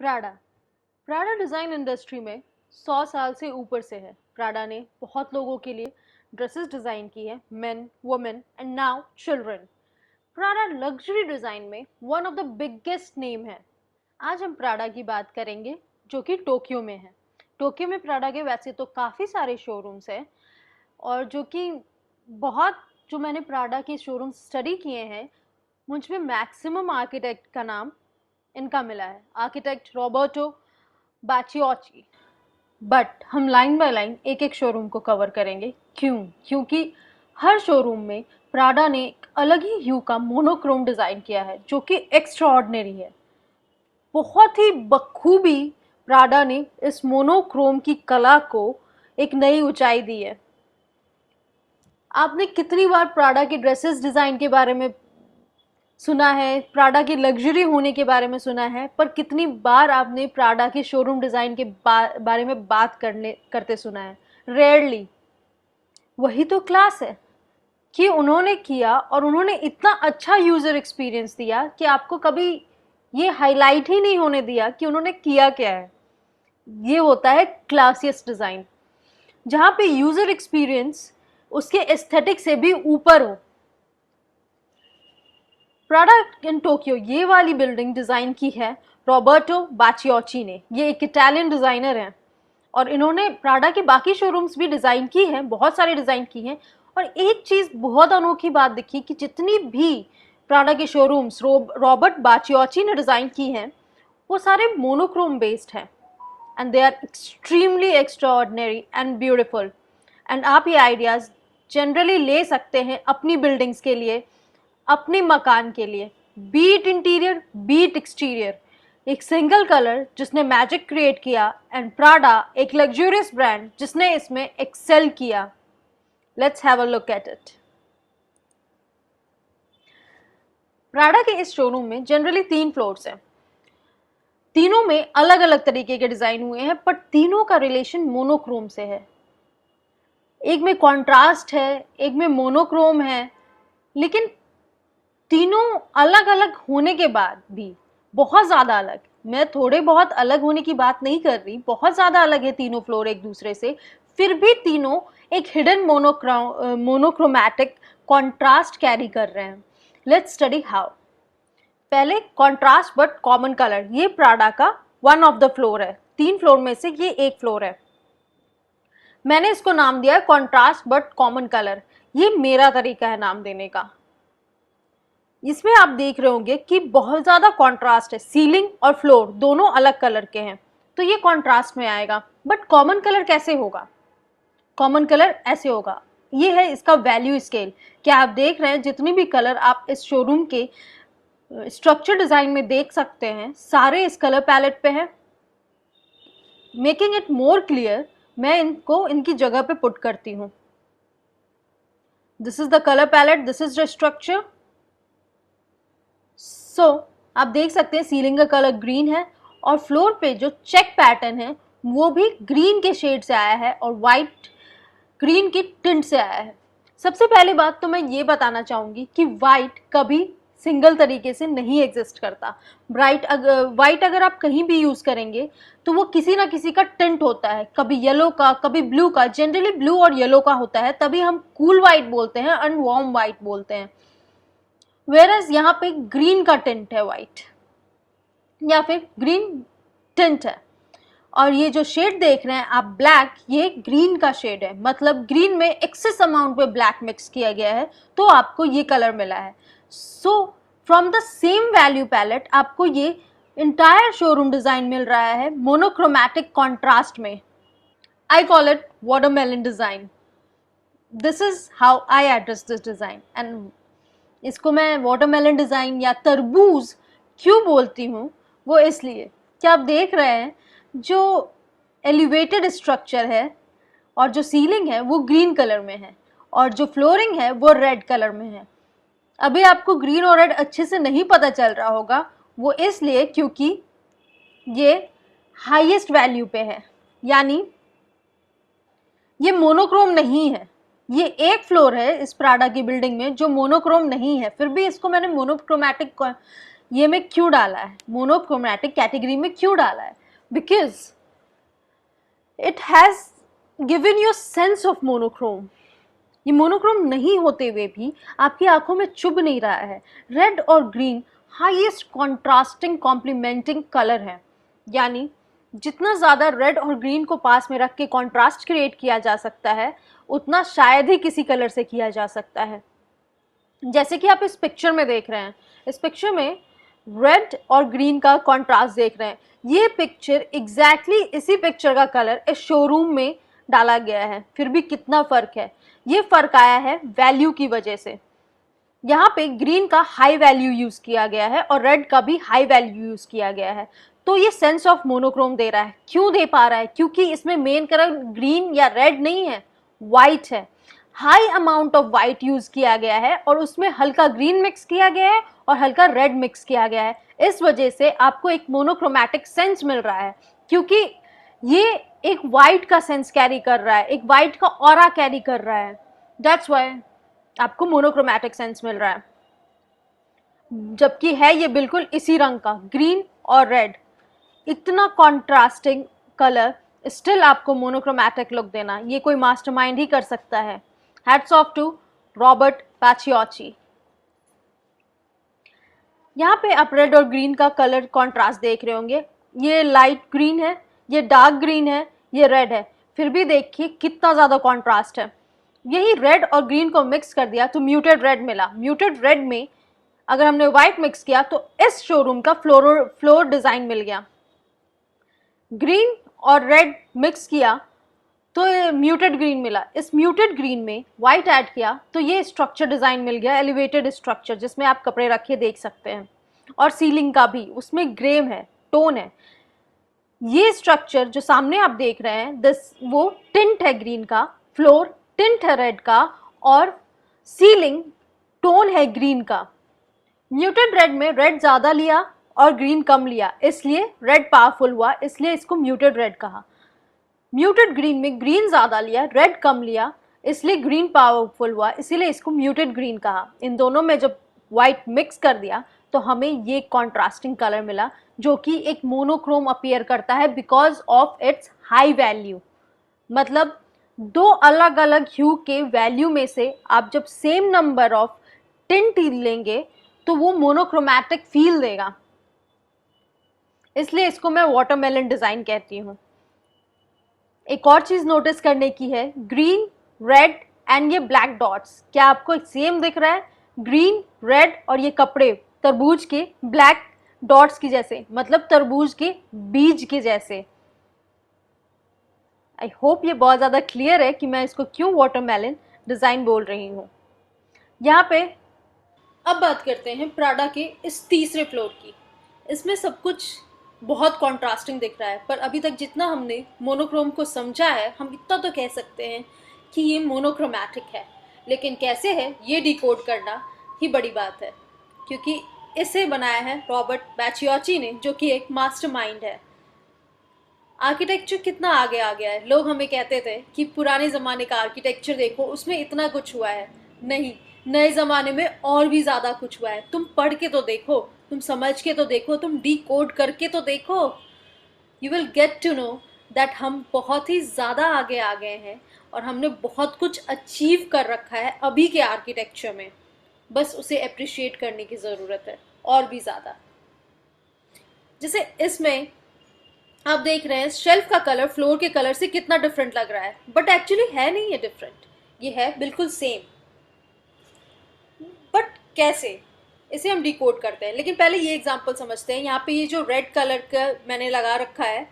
Prada Prada design industry में 100 साल से ऊपर से है। प्राडा ने बहुत लोगों के लिए ड्रेसेस डिज़ाइन की है, men, women and now children. Prada luxury design में one of the biggest name है। आज हम प्राडा की बात करेंगे जो कि टोक्यो में है। टोक्यो में प्राडा के वैसे तो काफ़ी सारे शोरूम्स हैं और जो कि बहुत जो मैंने प्राडा के शोरूम स्टडी किए हैं मुझ में मैक्सिमम आर्किटेक्ट का नाम इनका मिला है, आर्किटेक्ट रॉबर्टो बाचियोची। बट हम लाइन बाय लाइन एक एक शोरूम को कवर करेंगे। क्योंकि हर शोरूम में प्राडा ने एक अलग ही ह्यू का मोनोक्रोम डिज़ाइन किया है जो कि एक्स्ट्राऑर्डिनरी है। बहुत ही बखूबी प्राडा ने इस मोनोक्रोम की कला को एक नई ऊंचाई दी है। आपने कितनी बार प्राडा के ड्रेसेस डिज़ाइन के बारे में सुना है, प्राडा की लग्जरी होने के बारे में सुना है, पर कितनी बार आपने प्राडा के शोरूम डिज़ाइन के बारे में बात करते सुना है? रेयरली। वही तो क्लास है कि उन्होंने किया और उन्होंने इतना अच्छा यूज़र एक्सपीरियंस दिया कि आपको कभी ये हाईलाइट ही नहीं होने दिया कि उन्होंने किया क्या है। ये होता है क्लासियस्ट डिज़ाइन, जहाँ पे यूज़र एक्सपीरियंस उसके एस्थेटिक से भी ऊपर हो। प्राडा इन टोक्यो ये वाली बिल्डिंग डिज़ाइन की है रॉबर्टो बाचियोची ने। ये एक इटालियन डिज़ाइनर हैं और इन्होंने प्राडा के बाकी शोरूम्स भी डिज़ाइन की हैं, बहुत सारे डिज़ाइन की हैं। और एक चीज़ बहुत अनोखी बात दिखी कि जितनी भी प्राडा के शोरूम्स रॉबर्ट बाचियोची ने डिज़ाइन की हैं वो सारे मोनोक्रोम बेस्ड हैं and they are extremely extraordinary and beautiful. And आप ये आइडियाज़ जनरली ले सकते हैं अपनी बिल्डिंग्स के लिए, अपने मकान के लिए, बीट इंटीरियर बीट एक्सटीरियर। एक सिंगल कलर जिसने मैजिक क्रिएट किया एंड प्राडा एक लग्जूरियस ब्रांड जिसने इसमें एक्सेल किया। Let's have a look at it. Prada के इस शोरूम में जनरली 3 फ्लोर्स हैं। तीनों में अलग अलग तरीके के डिजाइन हुए हैं पर तीनों का रिलेशन मोनोक्रोम से है। एक में कॉन्ट्रास्ट है, एक में मोनोक्रोम है, लेकिन तीनों अलग अलग होने के बाद भी बहुत ज़्यादा अलग। मैं थोड़े बहुत अलग होने की बात नहीं कर रही, बहुत ज़्यादा अलग है तीनों फ्लोर एक दूसरे से। फिर भी तीनों एक हिडन मोनोक्रोमैटिक कॉन्ट्रास्ट कैरी कर रहे हैं। Let's study how. पहले कॉन्ट्रास्ट बट कॉमन कलर। ये प्राडा का वन ऑफ द फ्लोर है। 3 फ्लोर में से ये एक फ्लोर है। मैंने इसको नाम दिया है कॉन्ट्रास्ट बट कॉमन कलर। ये मेरा तरीका है नाम देने का। इसमें आप देख रहे होंगे कि बहुत ज़्यादा कंट्रास्ट है, सीलिंग और फ्लोर दोनों अलग कलर के हैं, तो ये कंट्रास्ट में आएगा। बट कॉमन कलर कैसे होगा? कॉमन कलर ऐसे होगा। ये है इसका वैल्यू स्केल। क्या आप देख रहे हैं जितनी भी कलर आप इस शोरूम के स्ट्रक्चर डिज़ाइन में देख सकते हैं सारे इस कलर पैलेट पे हैं। मेकिंग इट मोर क्लियर, मैं इनको इनकी जगह पे पुट करती हूँ। This is the colour palette, this is the structure. आप देख सकते हैं सीलिंग का कलर ग्रीन है और फ्लोर पे जो चेक पैटर्न है वो भी ग्रीन के शेड से आया है और वाइट ग्रीन की टिंट से आया है। सबसे पहली बात तो मैं ये बताना चाहूँगी कि वाइट कभी सिंगल तरीके से नहीं एग्जिस्ट करता। वाइट अगर आप कहीं भी यूज़ करेंगे तो वो किसी ना किसी का टिंट होता है, कभी येलो का, कभी ब्लू का। जनरली ब्लू और येलो का होता है, तभी हम कूल वाइट बोलते हैं एंड वार्म वाइट बोलते हैं। वेरस यहाँ पे ग्रीन का टिंट है वाइट, या फिर ग्रीन टिंट है। और ये जो शेड देख रहे हैं आप ब्लैक, ये ग्रीन का शेड है, मतलब ग्रीन में एक्सेस अमाउंट में ब्लैक मिक्स किया गया है तो आपको ये कलर मिला है। So from the same value palette आपको ये इंटायर शोरूम डिजाइन मिल रहा है मोनोक्रोमैटिक कॉन्ट्रास्ट में। I call it watermelon design. This is how I address this design. And इसको मैं वाटरमेलन डिज़ाइन या तरबूज क्यों बोलती हूँ, वो इसलिए कि आप देख रहे हैं जो एलिवेटेड स्ट्रक्चर है और जो सीलिंग है वो ग्रीन कलर में है और जो फ्लोरिंग है वो रेड कलर में है। अभी आपको ग्रीन और रेड अच्छे से नहीं पता चल रहा होगा, वो इसलिए क्योंकि ये हाईएस्ट वैल्यू पे है, यानी ये मोनोक्रोम नहीं है। ये एक फ्लोर है इस प्राडा की बिल्डिंग में जो मोनोक्रोम नहीं है, फिर भी इसको मैंने मोनोक्रोमैटिक ये मैं क्यों डाला है, मोनोक्रोमैटिक कैटेगरी में क्यों डाला है? Because it has given you sense of monochrome. ये मोनोक्रोम नहीं होते हुए भी आपकी आंखों में चुभ नहीं रहा है। रेड और green highest contrasting complementing colour है, यानी जितना ज़्यादा रेड और ग्रीन को पास में रख के कॉन्ट्रास्ट क्रिएट किया जा सकता है उतना शायद ही किसी कलर से किया जा सकता है। जैसे कि आप इस पिक्चर में देख रहे हैं, इस पिक्चर में रेड और ग्रीन का कॉन्ट्रास्ट देख रहे हैं। ये पिक्चर एग्जैक्टली इसी पिक्चर का कलर इस शोरूम में डाला गया है, फिर भी कितना फ़र्क है। ये फ़र्क आया है वैल्यू की वजह से। यहाँ पे ग्रीन का हाई वैल्यू यूज़ किया गया है और रेड का भी हाई वैल्यू यूज़ किया गया है, तो ये सेंस ऑफ मोनोक्रोम दे रहा है। क्यों दे पा रहा है? क्योंकि इसमें मेन कलर ग्रीन या रेड नहीं है, वाइट है। High amount of white use किया गया है और उसमें हल्का ग्रीन मिक्स किया गया है और हल्का रेड मिक्स किया गया है। इस वजह से आपको एक मोनोक्रोमैटिक सेंस मिल रहा है, क्योंकि ये एक वाइट का सेंस कैरी कर रहा है, एक वाइट का ऑरा कैरी कर रहा है। दैट्स व्हाई आपको मोनोक्रोमैटिक सेंस मिल रहा है, जबकि है ये बिल्कुल इसी रंग का, ग्रीन और रेड। इतना कॉन्ट्रास्टिंग कलर स्टिल आपको मोनोक्रोमैटिक लुक देना, ये कोई मास्टरमाइंड ही कर सकता है। हैट्स ऑफ टू रॉबर्ट पैचियोची। यहाँ पे आप रेड और ग्रीन का कलर कॉन्ट्रास्ट देख रहे होंगे। ये लाइट ग्रीन है, ये डार्क ग्रीन है, ये रेड है, फिर भी देखिए कितना ज़्यादा कॉन्ट्रास्ट है। यही रेड और ग्रीन को मिक्स कर दिया तो म्यूटेड रेड मिला। म्यूटेड रेड में अगर हमने व्हाइट मिक्स किया तो इस शोरूम का फ्लोर डिज़ाइन मिल गया। ग्रीन और रेड मिक्स किया तो ये म्यूटेड ग्रीन मिला। इस म्यूटेड ग्रीन में वाइट ऐड किया तो ये स्ट्रक्चर डिज़ाइन मिल गया, एलिवेटेड स्ट्रक्चर, जिसमें आप कपड़े रख के देख सकते हैं। और सीलिंग का भी उसमें ग्रेम है, टोन है। ये स्ट्रक्चर जो सामने आप देख रहे हैं वो टिंट है ग्रीन का, फ्लोर टिंट है रेड का और सीलिंग टोन है ग्रीन का। म्यूटेड रेड में रेड ज़्यादा लिया और ग्रीन कम लिया, इसलिए रेड पावरफुल हुआ, इसलिए इसको म्यूटेड रेड कहा। म्यूटेड ग्रीन में ग्रीन ज़्यादा लिया, रेड कम लिया, इसलिए ग्रीन पावरफुल हुआ, इसीलिए इसको म्यूटेड ग्रीन कहा। इन दोनों में जब वाइट मिक्स कर दिया तो हमें ये कॉन्ट्रास्टिंग कलर मिला, जो कि एक मोनोक्रोम अपीयर करता है because of its high value. मतलब दो अलग अलग ह्यू के वैल्यू में से आप जब सेम नंबर ऑफ टिंट लेंगे तो वो मोनोक्रोमैटिक फील देगा, इसलिए इसको मैं वाटरमेलन डिज़ाइन कहती हूँ। एक और चीज़ नोटिस करने की है, ग्रीन, रेड एंड ये ब्लैक डॉट्स, क्या आपको सेम दिख रहा है? ग्रीन, रेड और ये कपड़े तरबूज के ब्लैक डॉट्स की जैसे, मतलब तरबूज के बीज के जैसे। आई होप ये बहुत ज़्यादा क्लियर है कि मैं इसको क्यों वाटरमेलन डिज़ाइन बोल रही हूँ। यहाँ पे अब बात करते हैं प्राडा के इस तीसरे फ्लोर की। इसमें सब कुछ बहुत कॉन्ट्रास्टिंग दिख रहा है, पर अभी तक जितना हमने मोनोक्रोम को समझा है, हम इतना तो कह सकते हैं कि ये मोनोक्रोमैटिक है। लेकिन कैसे है ये डिकोड करना ही बड़ी बात है, क्योंकि इसे बनाया है रॉबर्ट पैचियोची ने, जो कि एक मास्टरमाइंड है। आर्किटेक्चर कितना आगे आ गया है। लोग हमें कहते थे कि पुराने ज़माने का आर्किटेक्चर देखो, उसमें इतना कुछ हुआ है। नहीं, नए ज़माने में और भी ज़्यादा कुछ हुआ है। तुम पढ़ के तो देखो, तुम समझ के तो देखो, तुम डिकोड करके तो देखो। You will get to know that हम बहुत ही ज़्यादा आगे आ गए हैं और हमने बहुत कुछ अचीव कर रखा है अभी के आर्किटेक्चर में। बस उसे अप्रिशिएट करने की ज़रूरत है और भी ज़्यादा। जैसे इसमें आप देख रहे हैं शेल्फ का कलर फ्लोर के कलर से कितना डिफरेंट लग रहा है, बट एक्चुअली है नहीं ये डिफरेंट, ये है बिल्कुल सेम। बट कैसे इसे हम डिकोड करते हैं? लेकिन पहले ये एग्जांपल समझते हैं। यहाँ पे ये जो रेड कलर का मैंने लगा रखा है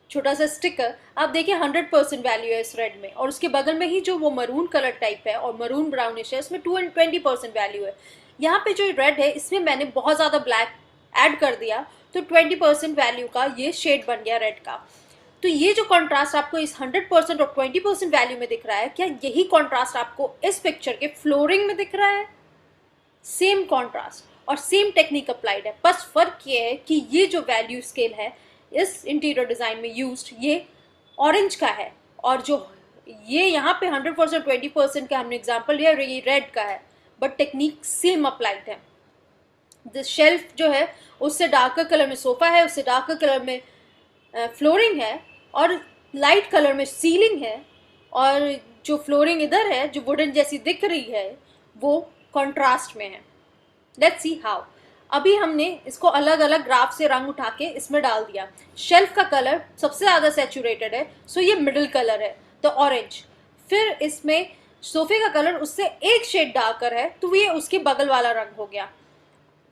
छोटा सा स्टिकर, आप देखिए 100% वैल्यू है इस रेड में, और उसके बगल में ही जो वो मरून कलर टाइप है और मरून ब्राउनिश है, इसमें 20% वैल्यू है। यहाँ पे जो रेड है इसमें मैंने बहुत ज़्यादा ब्लैक ऐड कर दिया, तो 20% वैल्यू का ये शेड बन गया रेड का। तो ये जो कॉन्ट्रास्ट आपको इस 100% और 20% वैल्यू में दिख रहा है, क्या यही कॉन्ट्रास्ट आपको इस पिक्चर के फ्लोरिंग में दिख रहा है? सेम कॉन्ट्रास्ट और सेम टेक्निक अप्लाइड है, बस फर्क ये है कि ये जो वैल्यू स्केल है इस इंटीरियर डिज़ाइन में यूज्ड, ये ऑरेंज का है, और जो ये यहाँ पे 100% 20% का हमने एग्जाम्पल लिया, ये रेड का है, बट टेक्निक सेम अप्लाइड है। शेल्फ जो है उससे डार्कर कलर में सोफा है, उससे डार्कर कलर में फ्लोरिंग है, और लाइट कलर में सीलिंग है, और जो फ्लोरिंग इधर है जो वुडन जैसी दिख रही है वो कंट्रास्ट में है। Let's see how. अभी हमने इसको अलग अलग ग्राफ से रंग उठा के इसमें डाल दिया। शेल्फ का कलर सबसे ज़्यादा सैचुरेटेड है, सो ये मिडिल कलर है, द ऑरेंज। फिर इसमें सोफे का कलर उससे एक शेड डार्कर है, तो ये उसके बगल वाला रंग हो गया।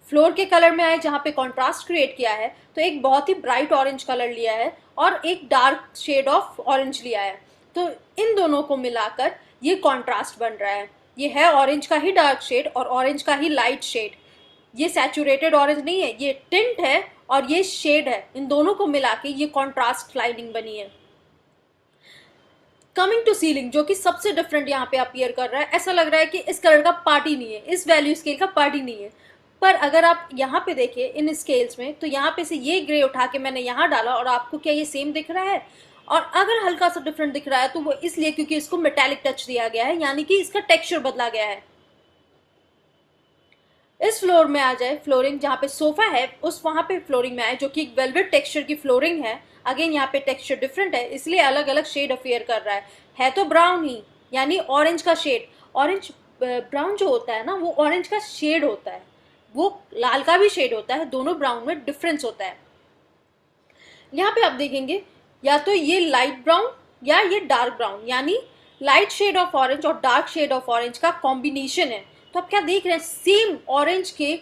फ्लोर के कलर में आए जहाँ पे कॉन्ट्रास्ट क्रिएट किया है, तो एक बहुत ही ब्राइट ऑरेंज कलर लिया है और एक डार्क शेड ऑफ ऑरेंज लिया है, तो इन दोनों को मिलाकर ये कॉन्ट्रास्ट बन रहा है। ये है ऑरेंज का ही डार्क शेड और ऑरेंज का ही लाइट शेड। ये सैचुरेटेड ऑरेंज नहीं है, ये टिंट है और ये शेड है। इन दोनों को मिला के ये कॉन्ट्रास्ट लाइनिंग बनी है। कमिंग टू सीलिंग, जो कि सबसे डिफरेंट यहाँ पे अपीयर कर रहा है। ऐसा लग रहा है कि इस कलर का पार्ट ही नहीं है, इस वैल्यू स्केल का पार्ट ही नहीं है। पर अगर आप यहाँ पे देखें इन स्केल्स में, तो यहाँ पे से ये ग्रे उठा के मैंने यहाँ डाला और आपको क्या ये सेम दिख रहा है? और अगर हल्का सा डिफरेंट दिख रहा है तो वो इसलिए क्योंकि इसको मेटालिक टच दिया गया है, यानी कि इसका टेक्सचर बदला गया है। इस फ्लोर में आ जाए, फ्लोरिंग जहाँ पे सोफा है उस वहाँ पे फ्लोरिंग में आए, जो कि एक वेलवेट टेक्सचर की फ्लोरिंग है। अगेन यहाँ पे टेक्सचर डिफरेंट है, इसलिए अलग अलग शेड अफेयर कर रहा है तो ब्राउन ही, यानी ऑरेंज का शेड। ऑरेंज ब्राउन जो होता है ना, वो ऑरेंज का शेड होता है, वो लाल का भी शेड होता है, दोनों ब्राउन में डिफरेंस होता है। यहाँ पे आप देखेंगे या तो ये लाइट ब्राउन या ये डार्क ब्राउन, यानी लाइट शेड ऑफ ऑरेंज और डार्क शेड ऑफ ऑरेंज का कॉम्बिनेशन है। तो आप क्या देख रहे हैं, सेम ऑरेंज के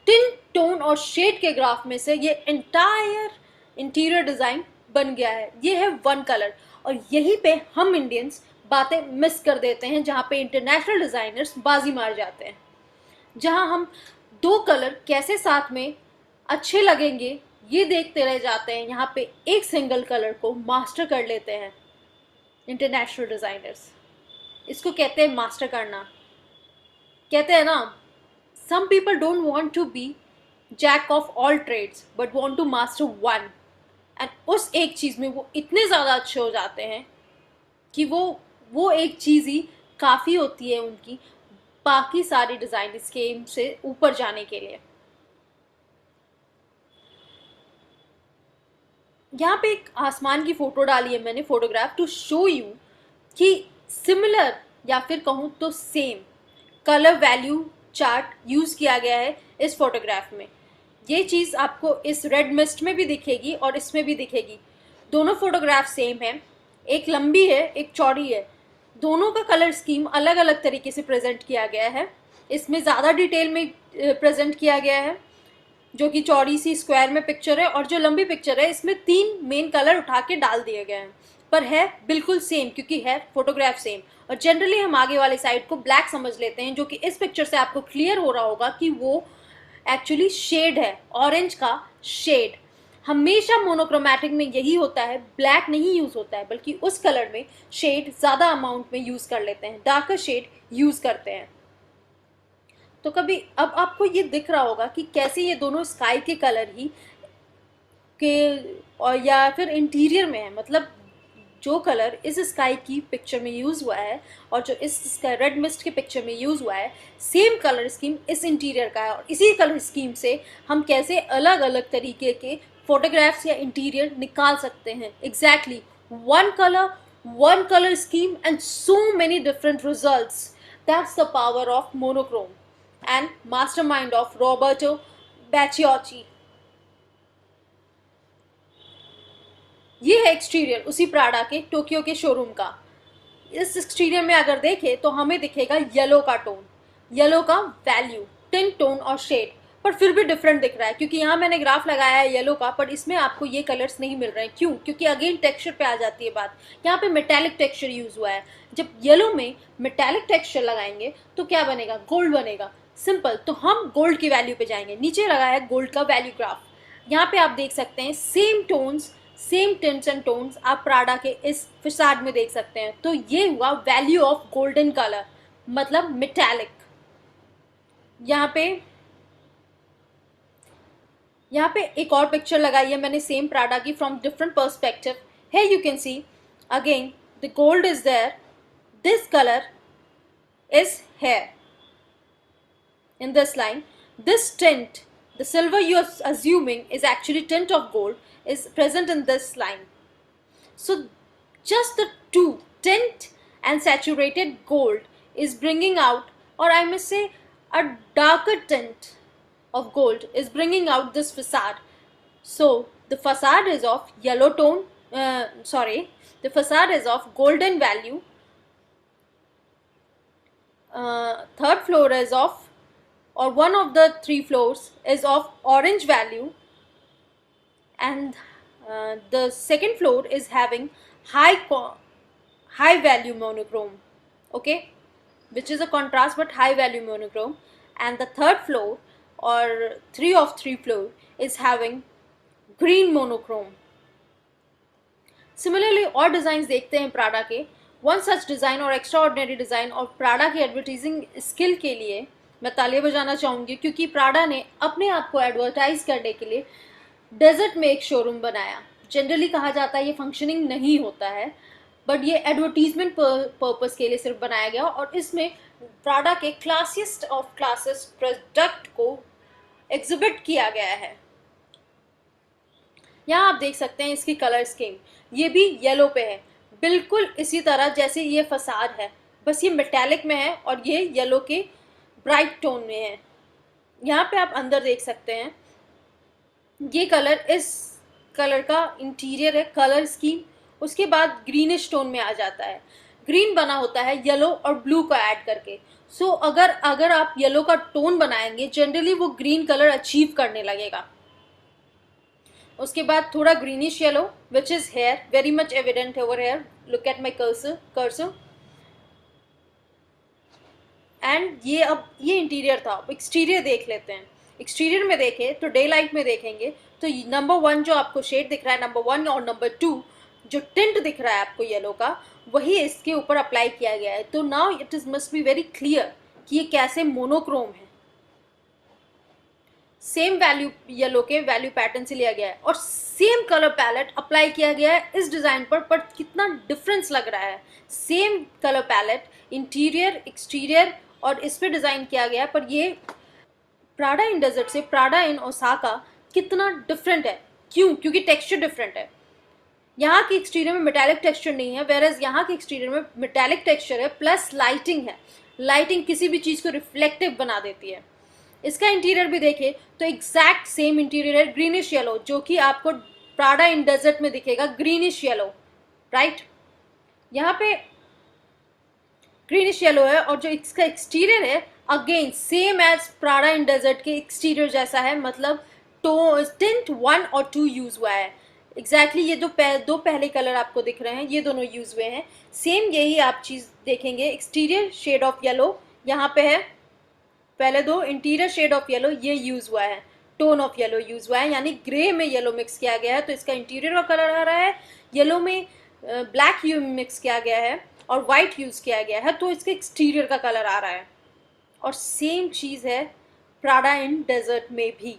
टिन टोन और शेड के ग्राफ में से ये एंटायर इंटीरियर डिजाइन बन गया है। ये है वन कलर, और यहीं पे हम इंडियंस बातें मिस कर देते हैं, जहाँ पे इंटरनेशनल डिजाइनर्स बाजी मार जाते हैं। जहाँ हम दो कलर कैसे साथ में अच्छे लगेंगे ये देखते रह जाते हैं, यहाँ पे एक सिंगल कलर को मास्टर कर लेते हैं इंटरनेशनल डिजाइनर्स। इसको कहते हैं मास्टर करना। कहते हैं ना, some people don't want to be jack of all trades but want to master one. And उस एक चीज़ में वो इतने ज़्यादा अच्छे हो जाते हैं कि वो एक चीज़ ही काफ़ी होती है उनकी बाकी सारी डिज़ाइन स्कीम से ऊपर जाने के लिए। यहाँ पे एक आसमान की फ़ोटो डाली है मैंने, फोटोग्राफ, टू शो यू कि सिमिलर या फिर कहूँ तो same colour value chart use किया गया है इस फोटोग्राफ में। ये चीज़ आपको इस रेड मिस्ट में भी दिखेगी और इसमें भी दिखेगी। दोनों फोटोग्राफ सेम है, एक लंबी है एक चौड़ी है, दोनों का कलर स्कीम अलग अलग तरीके से प्रेजेंट किया गया है। इसमें ज़्यादा डिटेल में प्रेजेंट किया गया है, जो कि चौड़ी सी स्क्वायर में पिक्चर है, और जो लंबी पिक्चर है इसमें 3 मेन कलर उठा के डाल दिए गए हैं, पर है बिल्कुल सेम क्योंकि है फोटोग्राफ सेम। और जनरली हम आगे वाली साइड को ब्लैक समझ लेते हैं, जो कि इस पिक्चर से आपको क्लियर हो रहा होगा कि वो एक्चुअली शेड है, ऑरेंज का शेड। हमेशा मोनोक्रोमैटिक में यही होता है, ब्लैक नहीं यूज़ होता है, बल्कि उस कलर में शेड ज़्यादा अमाउंट में यूज़ कर लेते हैं, डार्कर शेड यूज़ करते हैं। तो कभी अब आपको ये दिख रहा होगा कि कैसे ये दोनों स्काई के कलर ही के और या फिर इंटीरियर में है, मतलब जो कलर इस स्काई की पिक्चर में यूज़ हुआ है और जो इस रेड मिस्ट के पिक्चर में यूज़ हुआ है, सेम कलर स्कीम इस इंटीरियर का है। और इसी कलर स्कीम से हम कैसे अलग अलग तरीके के फोटोग्राफ्स या इंटीरियर निकाल सकते हैं। Exactly one colour scheme and so many different results. That's the power of monochrome and mastermind of Roberto Bacciocchi। ये है एक्सटीरियर उसी प्राडा के टोक्यो के शोरूम का। इस एक्सटीरियर में अगर देखें तो हमें दिखेगा येलो का टोन, येलो का वैल्यू, टिंट टोन और शेड, पर फिर भी डिफरेंट दिख रहा है क्योंकि यहाँ मैंने ग्राफ लगाया है येलो का, पर इसमें आपको ये कलर्स नहीं मिल रहे हैं। क्यों? क्योंकि अगेन टेक्सचर पे आ जाती है बात। यहाँ पे मेटालिक टेक्सचर यूज हुआ है। जब येलो में मेटालिक टेक्सचर लगाएंगे तो क्या बनेगा? गोल्ड बनेगा। सिंपल। तो हम गोल्ड की वैल्यू पे जाएंगे। नीचे लगा है गोल्ड का वैल्यू ग्राफ। यहाँ पे आप देख सकते हैं same tones, same tints and tones आप प्राडा के इस फिसाड में देख सकते हैं। तो ये हुआ वैल्यू ऑफ गोल्डन कलर, मतलब मेटालिक। यहाँ पे एक और पिक्चर लगाई है मैंने सेम प्राडा की फ्रॉम डिफरेंट पर्सपेक्टिव। है you can see again the gold is there, this colour is here in this line, this tint The silver you're assuming is actually tint of gold is present in this line. So just the two, tint and saturated gold, is bringing out, or I must say a darker tint of gold is bringing out this facade. So the facade is of yellow tone, the facade is of golden value. Third floor is of, or one of the three floors is of orange value, and the second floor is having high value monochrome, okay, which is a contrast but high value monochrome. And the third floor, or three of three floor, is having green monochrome. Similarly और design देखते हैं Prada के. One such design और extra ordinary design और Prada की advertising skill के लिए मैं तालियां बजाना चाहूँगी, क्योंकि प्राडा ने अपने आप को एडवर्टाइज करने के लिए डेजर्ट में एक शोरूम बनाया. जनरली कहा जाता है ये फंक्शनिंग नहीं होता है, बट ये एडवर्टीजमेंट पर्पस के लिए सिर्फ बनाया गया, और इसमें प्राडा के क्लासिस्ट ऑफ क्लासेस प्रोडक्ट को एग्जिबिट किया गया है. यहाँ आप देख सकते हैं इसकी कलर स्कीम, ये भी येलो पे है, बिल्कुल इसी तरह जैसे ये फसाद है, बस ये मेटालिक में है और ये येलो के ब्राइट टोन में है. यहाँ पे आप अंदर देख सकते हैं, ये कलर इस कलर का इंटीरियर है, कलर स्कीम. उसके बाद ग्रीनिश टोन में आ जाता है. ग्रीन बना होता है येलो और ब्लू को ऐड करके. सो अगर आप येलो का टोन बनाएंगे, जनरली वो ग्रीन कलर अचीव करने लगेगा. उसके बाद थोड़ा greenish yellow which is here, very much evident over here. Look at my cursor. And ये इंटीरियर था. अब एक्सटीरियर देख लेते हैं. एक्सटीरियर में देखें तो डे लाइट में देखेंगे तो नंबर 1 जो आपको शेड दिख रहा है, नंबर 1 और नंबर 2 जो टिंट दिख रहा है आपको येलो का, वही इसके ऊपर अप्लाई किया गया है. तो now it is must be very clear कि ये कैसे मोनोक्रोम है. सेम वैल्यू येलो के वैल्यू पैटर्न से लिया गया है और सेम कलर पैलेट अप्लाई किया गया है इस डिज़ाइन पर कितना डिफरेंस लग रहा है. Same colour palette, interior, exterior और इस पर डिज़ाइन किया गया है, पर ये प्राडा इन डेजर्ट से प्राडा इन ओसाका कितना डिफरेंट है. क्यों? क्योंकि टेक्सचर डिफरेंट है. यहाँ की एक्सटीरियर में मेटालिक टेक्सचर नहीं है, वेरएज यहाँ की एक्सटीरियर में मेटालिक टेक्सचर है प्लस लाइटिंग है. लाइटिंग किसी भी चीज़ को रिफ्लेक्टिव बना देती है. इसका इंटीरियर भी देखें तो एग्जैक्ट सेम इंटीरियर है, ग्रीनिश येलो, जो कि आपको प्राडा इन डेजर्ट में दिखेगा ग्रीनिश येलो, राइट. यहाँ पे ग्रीनिश येलो है और जो इसका एक्सटीरियर है again same as Prada in desert के एक्सटीरियर जैसा है, मतलब टिंट 1 और 2 यूज हुआ है. एग्जैक्टली ये दो पहले कलर आपको दिख रहे हैं, ये दोनों यूज हुए हैं. सेम यही आप चीज़ देखेंगे. एक्सटीरियर शेड ऑफ येलो यहाँ पे है, पहले दो इंटीरियर शेड ऑफ येलो ये यूज हुआ है, टोन ऑफ येलो यूज हुआ है, यानी ग्रे में येलो मिक्स किया गया है. तो इसका इंटीरियर का कलर आ रहा है, येलो में ब्लैक यू मिक्स किया गया है और वाइट यूज किया गया है, तो इसके एक्सटीरियर का कलर आ रहा है. और सेम चीज़ है प्राडा इन डेजर्ट में भी.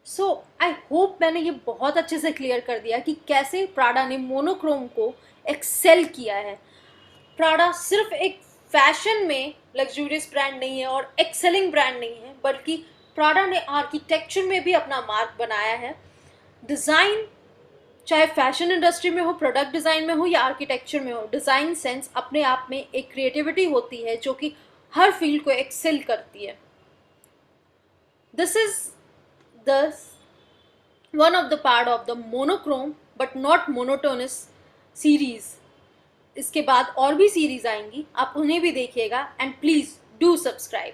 सो आई होप मैंने ये बहुत अच्छे से क्लियर कर दिया कि कैसे प्राडा ने मोनोक्रोम को एक्सेल किया है. प्राडा सिर्फ एक फैशन में लग्जूरियस ब्रांड नहीं है और एक्सेलिंग ब्रांड नहीं है, बल्कि प्राडा ने आर्किटेक्चर में भी अपना मार्क बनाया है. डिज़ाइन चाहे फैशन इंडस्ट्री में हो, प्रोडक्ट डिज़ाइन में हो या आर्किटेक्चर में हो, डिज़ाइन सेंस अपने आप में एक क्रिएटिविटी होती है जो कि हर फील्ड को एक्सेल करती है. This is the one of the part of the monochrome but not monotonous series. इसके बाद और भी सीरीज आएंगी, आप उन्हें भी देखिएगा. And please do subscribe.